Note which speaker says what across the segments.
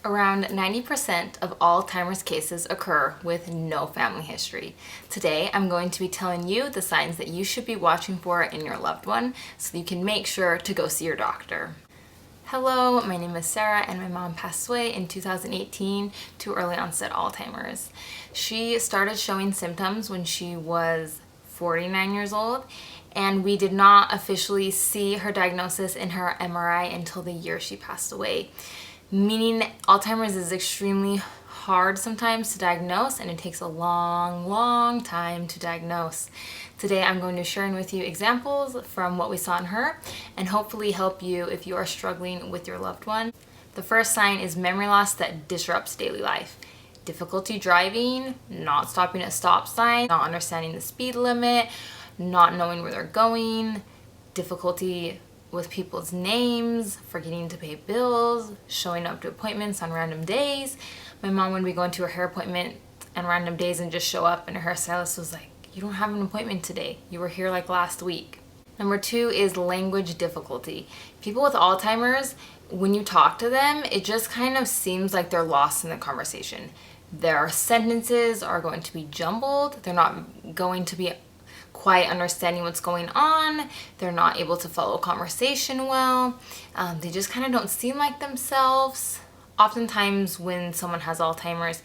Speaker 1: Around 90% of Alzheimer's cases occur with no family history. Today, I'm going to be telling you the signs that you should be watching for in your loved one so you can make sure to go see your doctor. Hello, my name is Sarah and my mom passed away in 2018 to early-onset Alzheimer's. She started showing symptoms when she was 49 years old, and we did not officially see her diagnosis in her MRI until the year she passed away. Meaning Alzheimer's is extremely hard sometimes to diagnose, and it takes a long time to diagnose. Today I'm going to be sharing with you examples from what we saw in her and hopefully help you if you are struggling with your loved one. The first sign is memory loss that disrupts daily life. Difficulty driving, not stopping at stop signs, not understanding the speed limit, not knowing where they're going, difficulty with people's names, forgetting to pay bills, showing up to appointments on random days. My mom would be going to her hair appointment on random days and just show up, and her hairstylist was like, "You don't have an appointment today. You were here like last week." Number two is language difficulty. People with Alzheimer's, when you talk to them, it just kind of seems like they're lost in the conversation. Their sentences are going to be jumbled. They're not going to be quite understanding what's going on. They're not able to follow conversation well. They just kind of don't seem like themselves. Oftentimes when someone has Alzheimer's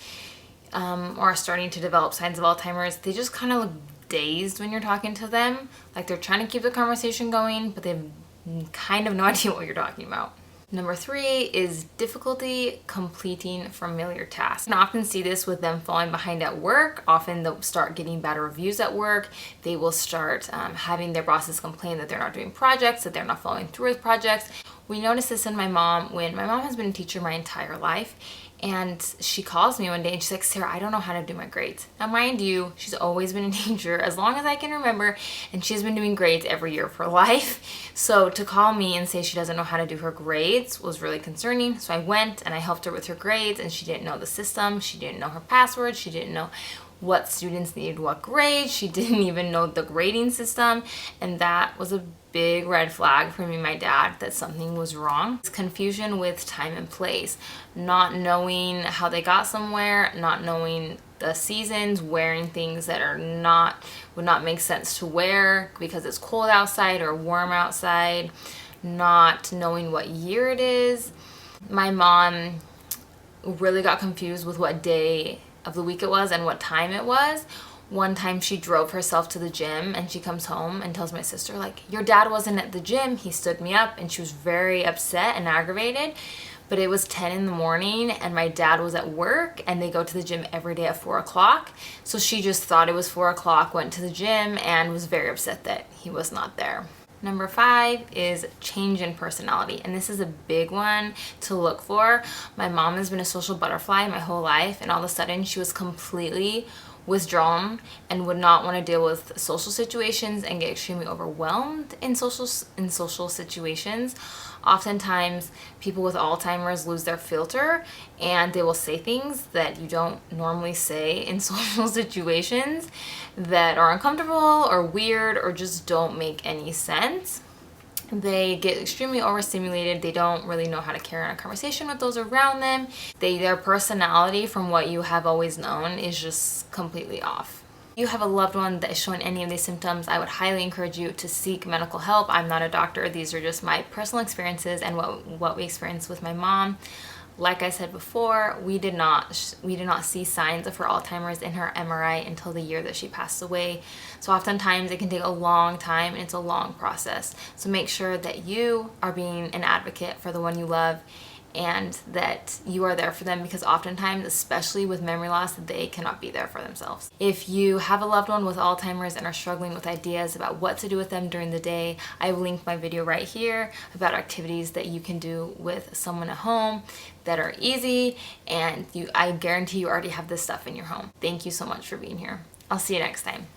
Speaker 1: or are starting to develop signs of Alzheimer's, they just kind of look dazed when you're talking to them. Like they're trying to keep the conversation going, but they have kind of no idea what you're talking about. Number three is difficulty completing familiar tasks. I often see this with them falling behind at work. Often they'll start getting bad reviews at work. They will start having their bosses complain that they're not doing projects, that they're not following through with projects. We noticed this in my mom when my mom has been a teacher my entire life, and she calls me one day and she's like, "Sarah, I don't know how to do my grades." Now mind you, she's always been a teacher as long as I can remember, and she's been doing grades every year of her life. So to call me and say she doesn't know how to do her grades was really concerning. So I went and I helped her with her grades, and she didn't know the system, she didn't know her password, she didn't know what students needed what grade, she didn't even know the grading system, and that was a big red flag for me and my dad that something was wrong. It's confusion with time and place, not knowing how they got somewhere, not knowing the seasons, wearing things that would not make sense to wear because it's cold outside or warm outside, not knowing what year it is. My mom really got confused with what day of the week it was and what time it was. One time she drove herself to the gym and she comes home and tells my sister, like, "Your dad wasn't at the gym, he stood me up," and she was very upset and aggravated. But it was 10 in the morning and my dad was at work, and they go to the gym every day at 4 o'clock. So she just thought it was 4 o'clock, went to the gym, and was very upset that he was not there. Number five is change in personality, and this is a big one to look for. My mom has been a social butterfly my whole life, and all of a sudden she was completely withdrawn and would not want to deal with social situations and get extremely overwhelmed in social situations. Oftentimes people with Alzheimer's lose their filter and they will say things that you don't normally say in social situations that are uncomfortable or weird or just don't make any sense. They get extremely overstimulated. They don't really know how to carry on a conversation with those around them. Their personality from what you have always known is just completely off. If you have a loved one that is showing any of these symptoms, I would highly encourage you to seek medical help. I'm not a doctor. These are just my personal experiences and what we experienced with my mom. Like I said before, we did not see signs of her Alzheimer's in her MRI until the year that she passed away. So oftentimes it can take a long time and it's a long process. So make sure that you are being an advocate for the one you love and that you are there for them, because oftentimes, especially with memory loss, they cannot be there for themselves. If you have a loved one with Alzheimer's and are struggling with ideas about what to do with them during the day, I will link my video right here about activities that you can do with someone at home that are easy, and I guarantee you already have this stuff in your home. Thank you so much for being here. I'll see you next time.